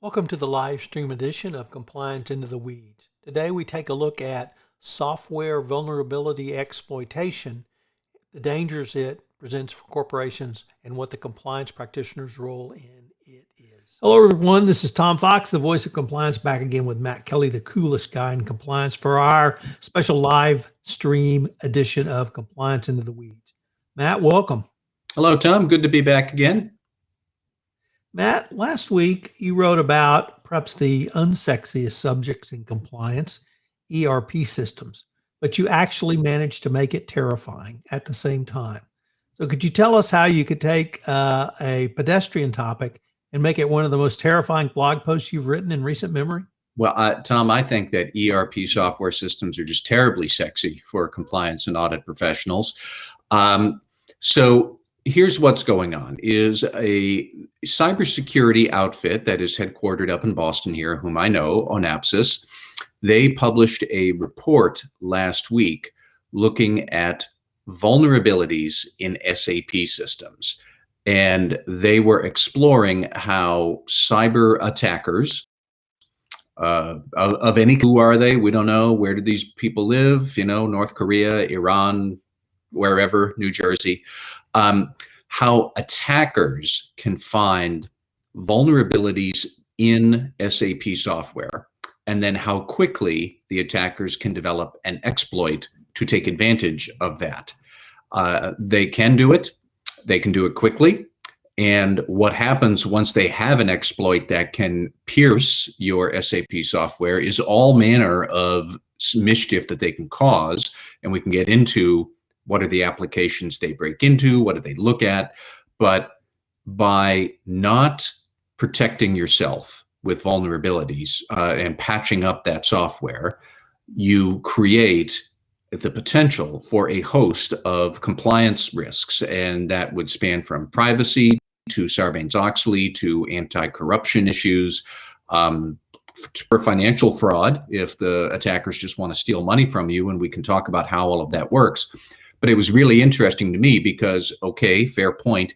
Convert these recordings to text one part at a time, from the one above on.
Welcome to the live stream edition of Compliance Into the Weeds. Today we take a look at software vulnerability exploitation, the dangers it presents for corporations, and what the compliance practitioner's role in it is. Hello everyone, this is Tom Fox, the voice of compliance, back again with Matt Kelly, the coolest guy in compliance, for our special live stream edition of Compliance Into the Weeds. Matt, welcome. Hello, Tom. Good to be back again. Matt, last week you wrote about perhaps the unsexiest subjects in compliance, ERP systems, but you actually managed to make it terrifying at the same time. So could you tell us how you could take a pedestrian topic and make it one of the most terrifying blog posts you've written in recent memory? Well, Tom, I think that ERP software systems are just terribly sexy for compliance and audit professionals. So here's what's going on is a cybersecurity outfit that is headquartered up in Boston here, whom I know, Onapsis. They published a report last week looking at vulnerabilities in SAP systems. And they were exploring how cyber attackers of any, who are they? We don't know. Where do these people live? North Korea, Iran, wherever, New Jersey. How attackers can find vulnerabilities in SAP software, and then how quickly the attackers can develop an exploit to take advantage of that. They can do it. They can do it quickly. And what happens once they have an exploit that can pierce your SAP software is all manner of mischief that they can cause. And we can get into what are the applications they break into, what do they look at. But by not protecting yourself with vulnerabilities and patching up that software, you create the potential for a host of compliance risks. And that would span from privacy to Sarbanes-Oxley to anti-corruption issues, for financial fraud, if the attackers just want to steal money from you, and we can talk about how all of that works. But it was really interesting to me because, okay, fair point,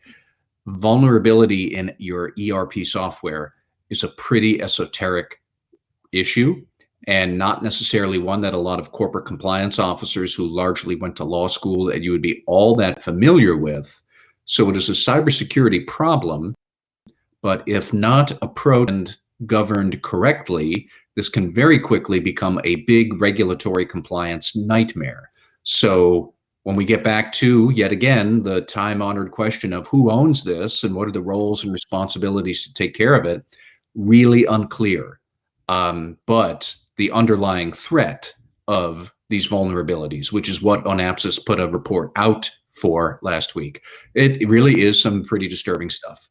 vulnerability in your ERP software is a pretty esoteric issue and not necessarily one that a lot of corporate compliance officers who largely went to law school and you would be all that familiar with. So it is a cybersecurity problem, but if not approached and governed correctly, this can very quickly become a big regulatory compliance nightmare. So when we get back to, yet again, the time-honored question of who owns this and what are the roles and responsibilities to take care of it, really unclear. But the underlying threat of these vulnerabilities, which is what Onapsis put a report out for last week, it really is some pretty disturbing stuff.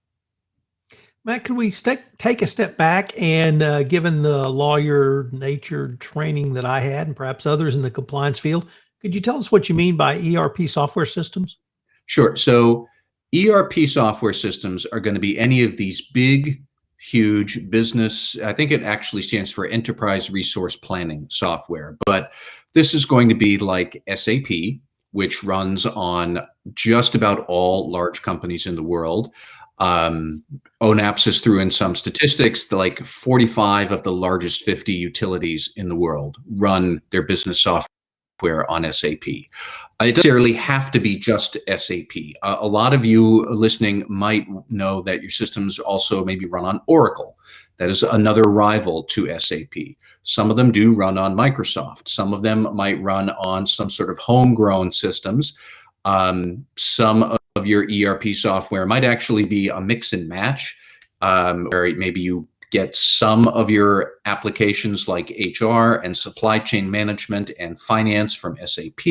Matt, could we take a step back and given the lawyer-natured training that I had and perhaps others in the compliance field, could you tell us what you mean by ERP software systems? Sure. So ERP software systems are going to be any of these big, huge business, I think it actually stands for enterprise resource planning software, but this is going to be like SAP, which runs on just about all large companies in the world. Onapsis threw in some statistics, like 45 of the largest 50 utilities in the world run their business software on SAP. It doesn't necessarily have to be just SAP. A lot of you listening might know that your systems also maybe run on Oracle. That is another rival to SAP. Some of them do run on Microsoft. Some of them might run on some sort of homegrown systems. Some of your ERP software might actually be a mix and match, where maybe you get some of your applications like HR and supply chain management and finance from SAP,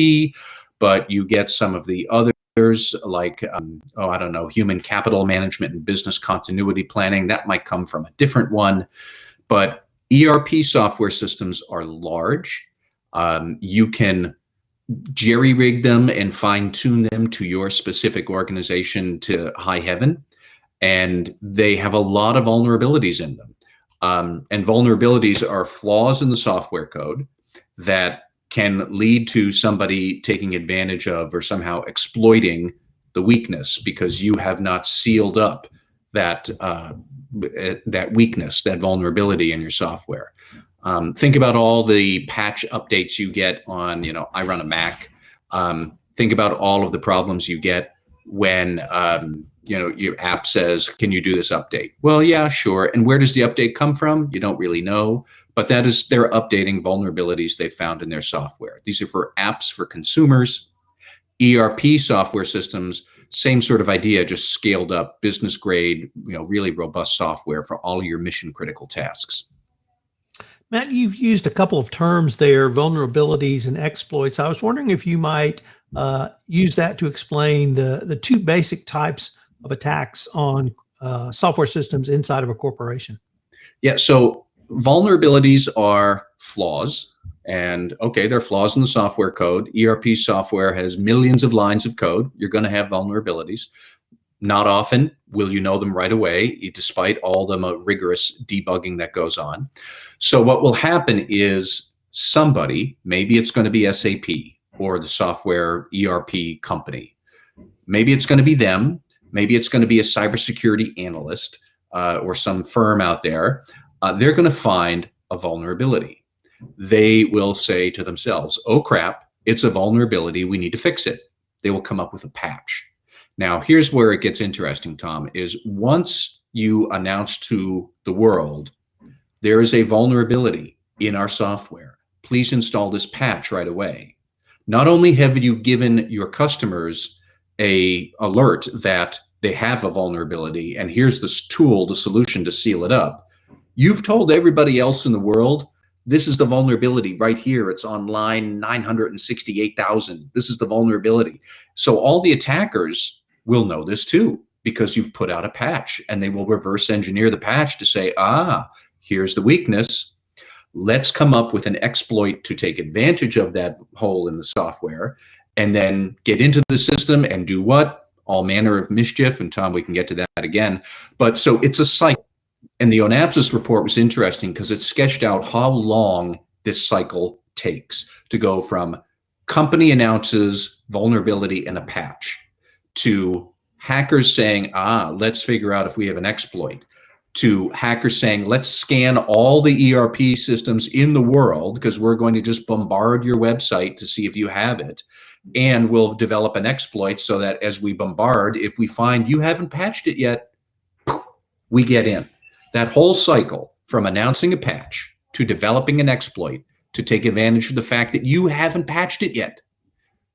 but you get some of the others like, I don't know, human capital management and business continuity planning. That might come from a different one. But ERP software systems are large. You can jerry-rig them and fine-tune them to your specific organization to high heaven. And they have a lot of vulnerabilities in them. And vulnerabilities are flaws in the software code that can lead to somebody taking advantage of or somehow exploiting the weakness because you have not sealed up that that weakness, that vulnerability in your software. Think about all the patch updates you get on, I run a Mac. Think about all of the problems you get when, your app says, can you do this update? Well, yeah, sure. And where does the update come from? You don't really know, but they're updating vulnerabilities they found in their software. These are for apps for consumers. ERP software systems, same sort of idea, just scaled up, business grade, really robust software for all of your mission critical tasks. Matt, you've used a couple of terms there, vulnerabilities and exploits. I was wondering if you might use that to explain the two basic types of attacks on software systems inside of a corporation. Yeah, so vulnerabilities are flaws. And okay, there are flaws in the software code. ERP software has millions of lines of code. You're going to have vulnerabilities. Not often will you know them right away, despite all the rigorous debugging that goes on. So what will happen is somebody, maybe it's going to be SAP or the software ERP company. Maybe it's going to be them. Maybe it's going to be a cybersecurity analyst or some firm out there. They're going to find a vulnerability. They will say to themselves, oh crap, it's a vulnerability, we need to fix it. They will come up with a patch. Now, here's where it gets interesting, Tom, is once you announce to the world, there is a vulnerability in our software, please install this patch right away. Not only have you given your customers an alert that they have a vulnerability, and here's this tool, the solution to seal it up, you've told everybody else in the world, this is the vulnerability right here. It's on line 968,000. This is the vulnerability. So all the attackers will know this too, because you've put out a patch, and they will reverse engineer the patch to say, here's the weakness. Let's come up with an exploit to take advantage of that hole in the software, and then get into the system and do what? All manner of mischief. And Tom, we can get to that again. But so it's a cycle. And the Onapsis report was interesting because it sketched out how long this cycle takes to go from company announces vulnerability in a patch to hackers saying, let's figure out if we have an exploit, to hackers saying, let's scan all the ERP systems in the world because we're going to just bombard your website to see if you have it. And we'll develop an exploit so that as we bombard, if we find you haven't patched it yet, we get in. That whole cycle from announcing a patch to developing an exploit to take advantage of the fact that you haven't patched it yet,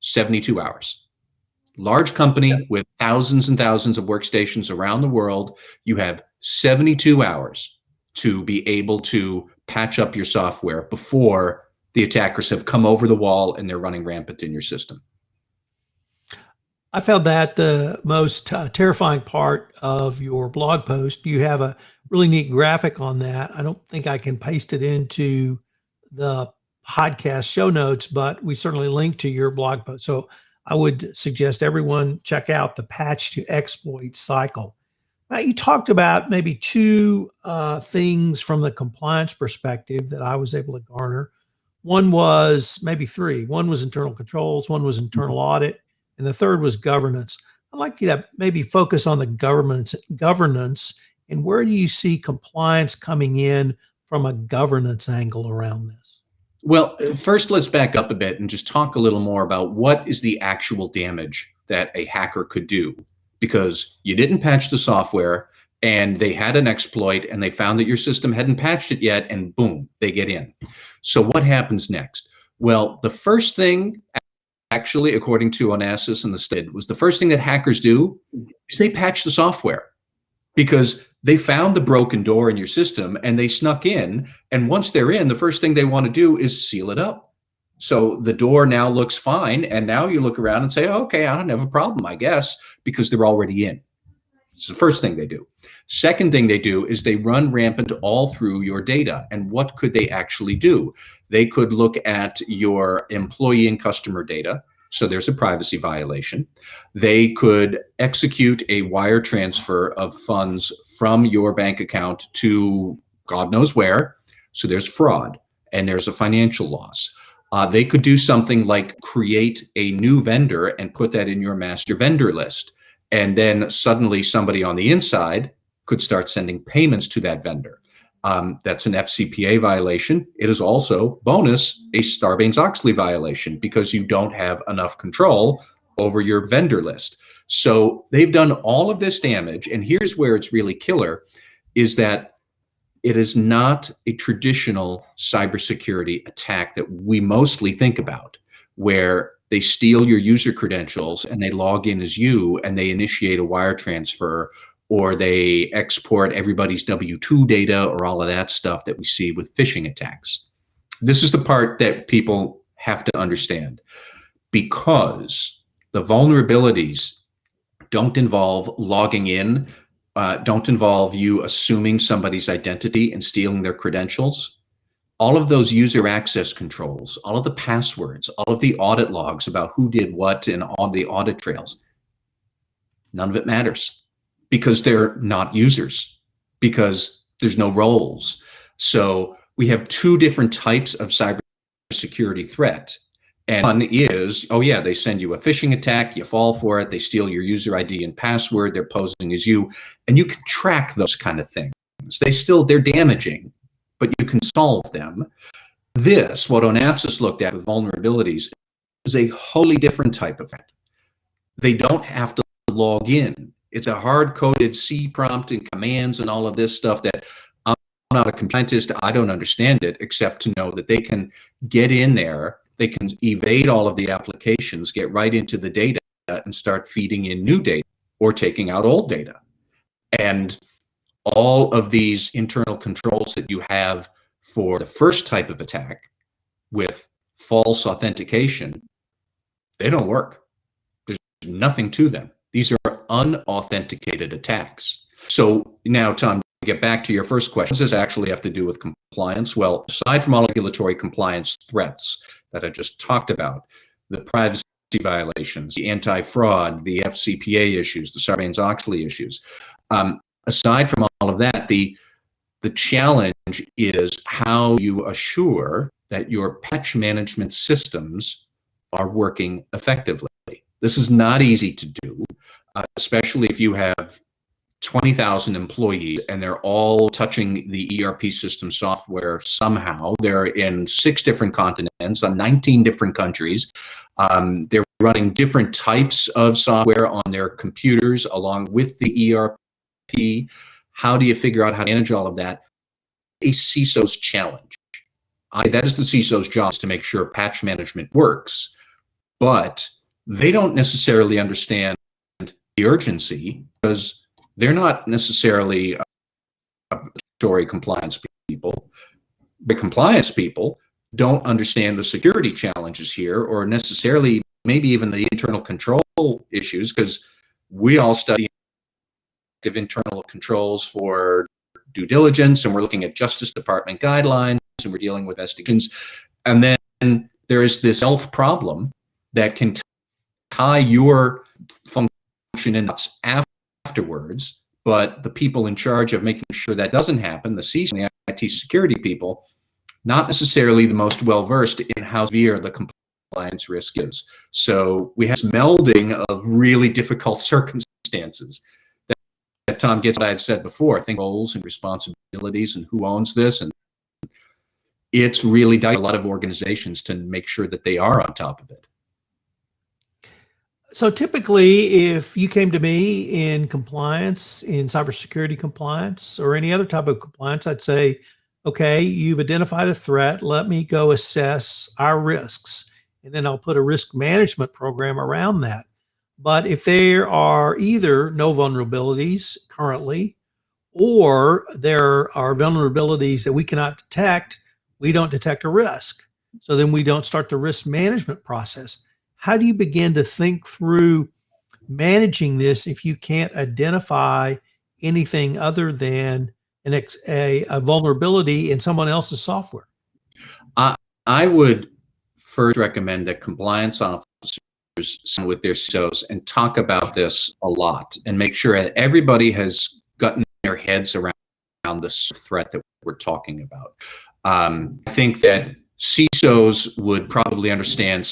72 hours. Large company with thousands and thousands of workstations around the world, you have 72 hours to be able to patch up your software before the attackers have come over the wall and they're running rampant in your system. I found that the most terrifying part of your blog post. You have a really neat graphic on that. I don't think I can paste it into the podcast show notes, but we certainly link to your blog post. So I would suggest everyone check out the patch to exploit cycle. Now, you talked about maybe two things from the compliance perspective that I was able to garner. One was maybe three. One was internal controls, one was internal audit, and the third was governance. I'd like you to maybe focus on the governance, and where do you see compliance coming in from a governance angle around this? Well, first, let's back up a bit and just talk a little more about what is the actual damage that a hacker could do, because you didn't patch the software and they had an exploit and they found that your system hadn't patched it yet, and boom, they get in. So what happens next? Well, the first thing, actually, according to Onassis and the state, was the first thing that hackers do is they patch the software, because they found the broken door in your system and they snuck in. And once they're in, the first thing they want to do is seal it up. So the door now looks fine. And now you look around and say, okay, I don't have a problem, I guess, because they're already in. It's the first thing they do. Second thing they do is they run rampant all through your data. And what could they actually do? They could look at your employee and customer data. So there's a privacy violation. They could execute a wire transfer of funds from your bank account to God knows where. So there's fraud and there's a financial loss. They could do something like create a new vendor and put that in your master vendor list. And then suddenly somebody on the inside could start sending payments to that vendor. That's an FCPA violation. It is also, bonus, a Sarbanes-Oxley violation because you don't have enough control over your vendor list. So they've done all of this damage. And here's where it's really killer, is that it is not a traditional cybersecurity attack that we mostly think about, where they steal your user credentials and they log in as you and they initiate a wire transfer, or they export everybody's W-2 data, or all of that stuff that we see with phishing attacks. This is the part that people have to understand, because the vulnerabilities don't involve logging in, don't involve you assuming somebody's identity and stealing their credentials. All of those user access controls, all of the passwords, all of the audit logs about who did what and all the audit trails, none of it matters, because they're not users, because there's no roles. So we have two different types of cybersecurity threat. And one is, oh yeah, they send you a phishing attack, you fall for it, they steal your user ID and password, they're posing as you, and you can track those kind of things. They're damaging, but you can solve them. This, what ONAPSIS looked at with vulnerabilities, is a wholly different type of threat. They don't have to log in. It's a hard-coded C prompt and commands and all of this stuff that I'm not a compliantist. I don't understand it, except to know that they can get in there, they can evade all of the applications, get right into the data and start feeding in new data or taking out old data. And all of these internal controls that you have for the first type of attack with false authentication, they don't work. There's nothing to them. These are unauthenticated attacks. So now, Tom, to get back to your first question, what does this actually have to do with compliance? Well, aside from all regulatory compliance threats that I just talked about, the privacy violations, the anti-fraud, the FCPA issues, the Sarbanes-Oxley issues, aside from all of that, the challenge is how you assure that your patch management systems are working effectively. This is not easy to do, especially if you have 20,000 employees and they're all touching the ERP system software somehow. They're in 6 different continents, on 19 different countries. They're running different types of software on their computers along with the ERP. How do you figure out how to manage all of that? A CISO's challenge. That is the CISO's job, is to make sure patch management works, but they don't necessarily understand the urgency, because they're not necessarily regulatory compliance people. The compliance people don't understand the security challenges here, or necessarily maybe even the internal control issues, because we all study internal controls for due diligence, and we're looking at Justice Department guidelines, and we're dealing with investigations. And then there is this health problem that can tie your function in afterwards, but the people in charge of making sure that doesn't happen, the CISO and the IT security people, not necessarily the most well-versed in how severe the compliance risk is. So we have this melding of really difficult circumstances. That Tom gets what I had said before, I think roles and responsibilities and who owns this, and it's really done a lot of organizations to make sure that they are on top of it. So typically, if you came to me in compliance, in cybersecurity compliance, or any other type of compliance, I'd say, okay, you've identified a threat. Let me go assess our risks. And then I'll put a risk management program around that. But if there are either no vulnerabilities currently, or there are vulnerabilities that we cannot detect, we don't detect a risk. So then we don't start the risk management process. How do you begin to think through managing this if you can't identify anything other than a vulnerability in someone else's software? I would first recommend that compliance officers sit with their CISOs and talk about this a lot, and make sure that everybody has gotten their heads around this threat that we're talking about. I think that CISOs would probably understand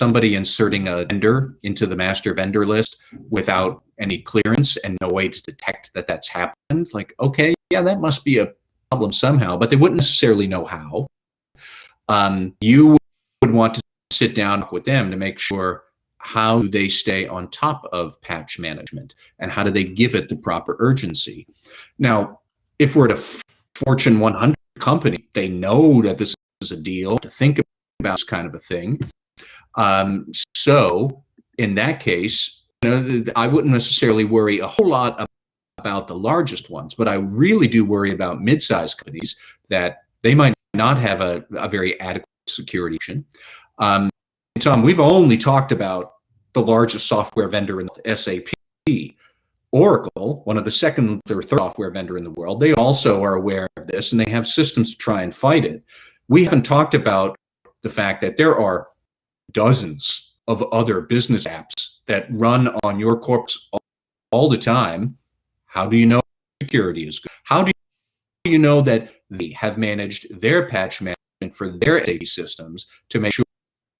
somebody inserting a vendor into the master vendor list without any clearance and no way to detect that that's happened. Like, okay, yeah, that must be a problem somehow, but they wouldn't necessarily know how. You would want to sit down with them to make sure how do they stay on top of patch management and how do they give it the proper urgency. Now, if we're at a Fortune 100 company, they know that this is a deal to think about this kind of a thing. So in that case, I wouldn't necessarily worry a whole lot about the largest ones, but I really do worry about mid-sized companies that they might not have a very adequate security. Tom, we've only talked about the largest software vendor in SAP. Oracle, one of the second or third software vendor in the world, they also are aware of this and they have systems to try and fight it. We haven't talked about the fact that there are dozens of other business apps that run on your corpus all the time. How do you know security is good? How do you know that they have managed their patch management for their SAP systems to make sure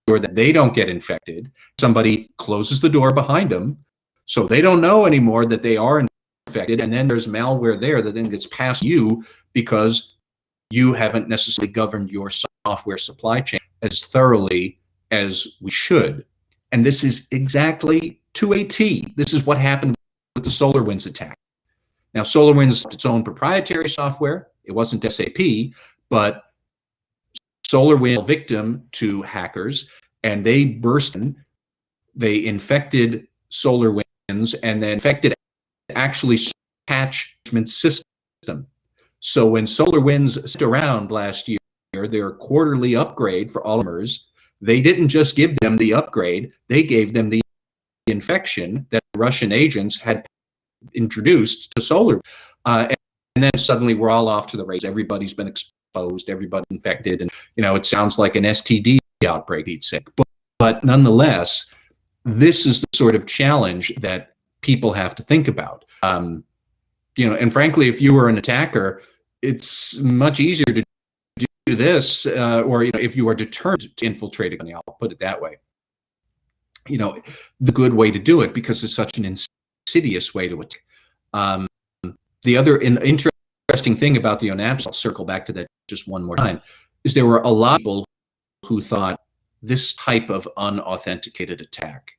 that they don't get infected? Somebody closes the door behind them, so they don't know anymore that they are infected, and then there's malware there that then gets passed you because you haven't necessarily governed your software supply chain as thoroughly as we should. And this is exactly to a T. This is what happened with the SolarWinds attack. Now, SolarWinds has its own proprietary software. It wasn't SAP, but SolarWinds fell victim to hackers, and they burst in. They infected SolarWinds and then infected actually patch management system. So when SolarWinds sent around last year their quarterly upgrade for all customers, they didn't just give them the upgrade, they gave them the infection that Russian agents had introduced to SolarWinds. And then suddenly we're all off to the races. Everybody's been exposed, everybody's infected, and it sounds like an STD outbreak, he'd say. But nonetheless, this is the sort of challenge that people have to think about. And frankly, if you were an attacker, it's much easier to do this, or if you are determined to infiltrate a company, I'll put it that way. The good way to do it, because it's such an insidious way to attack. The other interesting thing about the ONAPs, I'll circle back to that just one more time, is there were a lot of people who thought this type of unauthenticated attack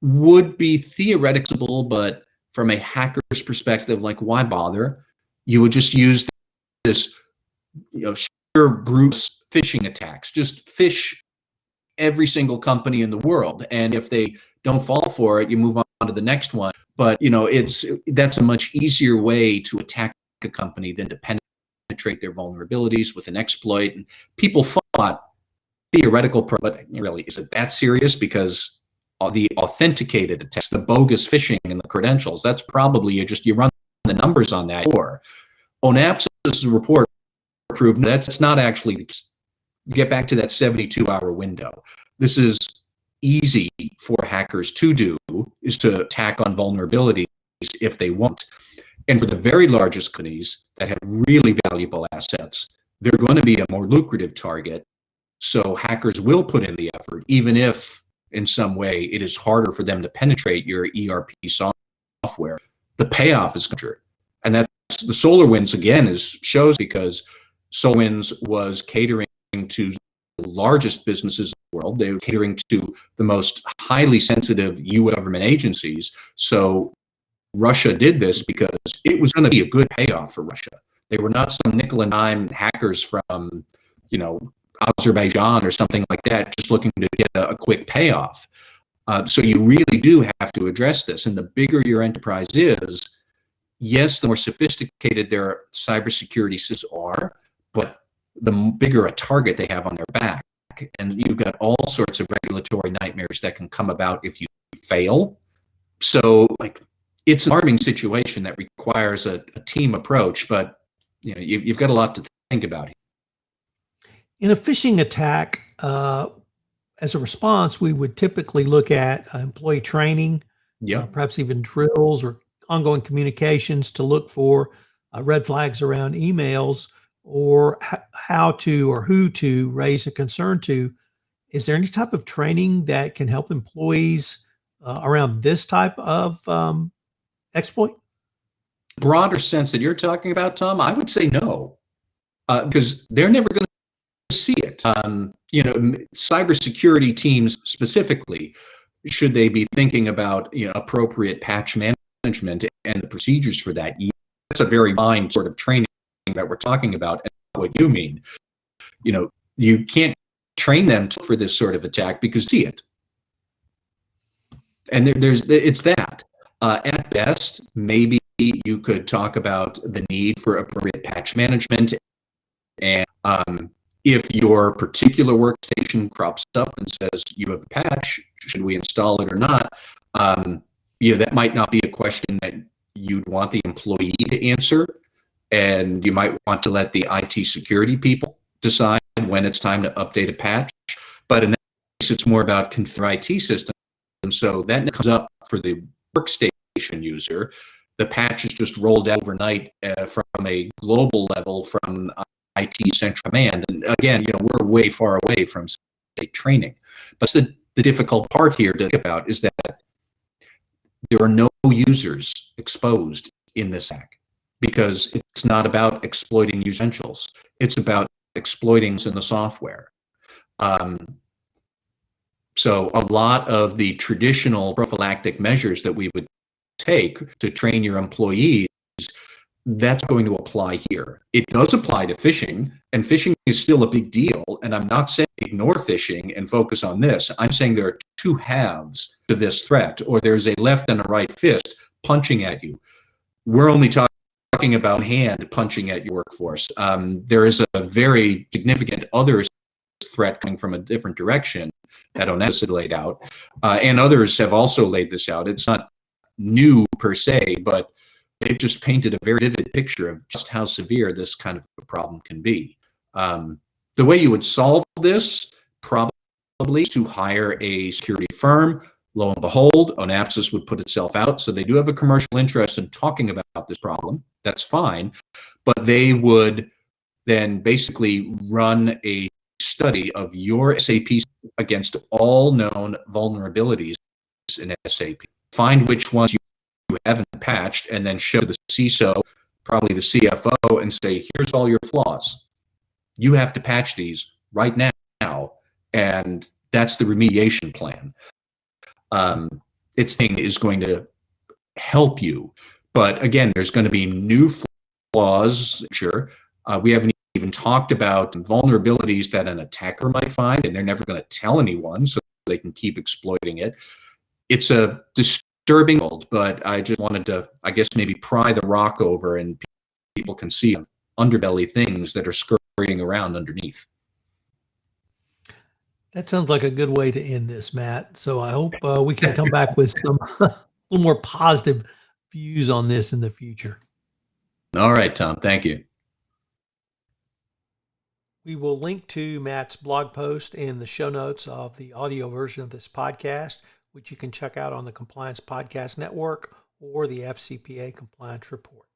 would be theoretical, but from a hacker's perspective, like, why bother? You would just use this, sheer brute phishing attacks. Just phish every single company in the world, and if they don't fall for it, you move on to the next one. But that's a much easier way to attack a company than to penetrate their vulnerabilities with an exploit. And people thought theoretical, but really, is it that serious? Because the authenticated attacks, the bogus phishing and the credentials, that's probably you run the numbers on that. Or ONAPS's report proved that's not actually the case. You get back to that 72-hour window. This is easy for hackers to do, is to attack on vulnerabilities if they want. And for the very largest companies that have really valuable assets, they're going to be a more lucrative target. So hackers will put in the effort, even if in some way it is harder for them to penetrate your ERP software. The payoff is greater. And that's the SolarWinds, again, shows because SolarWinds was catering to the largest businesses in the world. They were catering to the most highly sensitive U.S. government agencies. So Russia did this because it was going to be a good payoff for Russia. They were not some nickel and dime hackers from, Azerbaijan or something like that, just looking to get a quick payoff. So you really do have to address this. And the bigger your enterprise is, yes, the more sophisticated their cybersecurity systems are, but the bigger a target they have on their back. And you've got all sorts of regulatory nightmares that can come about if you fail. So it's an alarming situation that requires a team approach, but you've got a lot to think about here. In a phishing attack, as a response, we would typically look at employee training, perhaps even drills or ongoing communications to look for red flags around emails, or how to or who to raise a concern to Is there any type of training that can help employees around this type of exploit? Broader sense that you're talking about, Tom, I would say no, because they're never going to see it. Cybersecurity teams specifically, should they be thinking about appropriate patch management and the procedures for that? That's a very fine sort of training that we're talking about, and what you mean. You can't train them for this sort of attack because see it, and it's that. At best, maybe you could talk about the need for appropriate patch management, and if your particular workstation crops up and says you have a patch, should we install it or not? That might not be a question that you'd want the employee to answer, and you might want to let the IT security people decide when it's time to update a patch. But in that case, it's more about configure IT systems, and so that comes up for the workstation user. The patch is just rolled out overnight from a global level from IT central command. And again, we're way far away from say training. But the difficult part here to think about is that there are no users exposed in this hack, because it's not about exploiting user credentials. It's about exploiting in the software. So a lot of the traditional prophylactic measures that we would take to train your employees, that's going to apply here. It does apply to phishing, and phishing is still a big deal. And I'm not saying ignore phishing and focus on this. I'm saying there are two halves to this threat, or there's a left and a right fist punching at you. We're only talking about hand punching at your workforce. There is a very significant other threat coming from a different direction that Onessa laid out, and others have also laid this out. It's not new per se, but they've just painted a very vivid picture of just how severe this kind of a problem can be. The way you would solve this probably is to hire a security firm. Lo and behold, Onapsis would put itself out. So they do have a commercial interest in talking about this problem. That's fine. But they would then basically run a study of your SAP against all known vulnerabilities in SAP. Find which ones you haven't patched, and then show the CISO, probably the CFO, and say, here's all your flaws. You have to patch these right now, and that's the remediation plan. Its thing is going to help you. But again, there's going to be new flaws. Sure. We haven't even talked about vulnerabilities that an attacker might find, and they're never going to tell anyone, so they can keep exploiting it. It's a disturbing world, but I just wanted to, I guess, maybe pry the rock over, and people can see underbelly things that are scurrying around underneath. That sounds like a good way to end this, Matt. So I hope we can come back with some a little more positive views on this in the future. All right, Tom. Thank you. We will link to Matt's blog post in the show notes of the audio version of this podcast, which you can check out on the Compliance Podcast Network or the FCPA Compliance Report.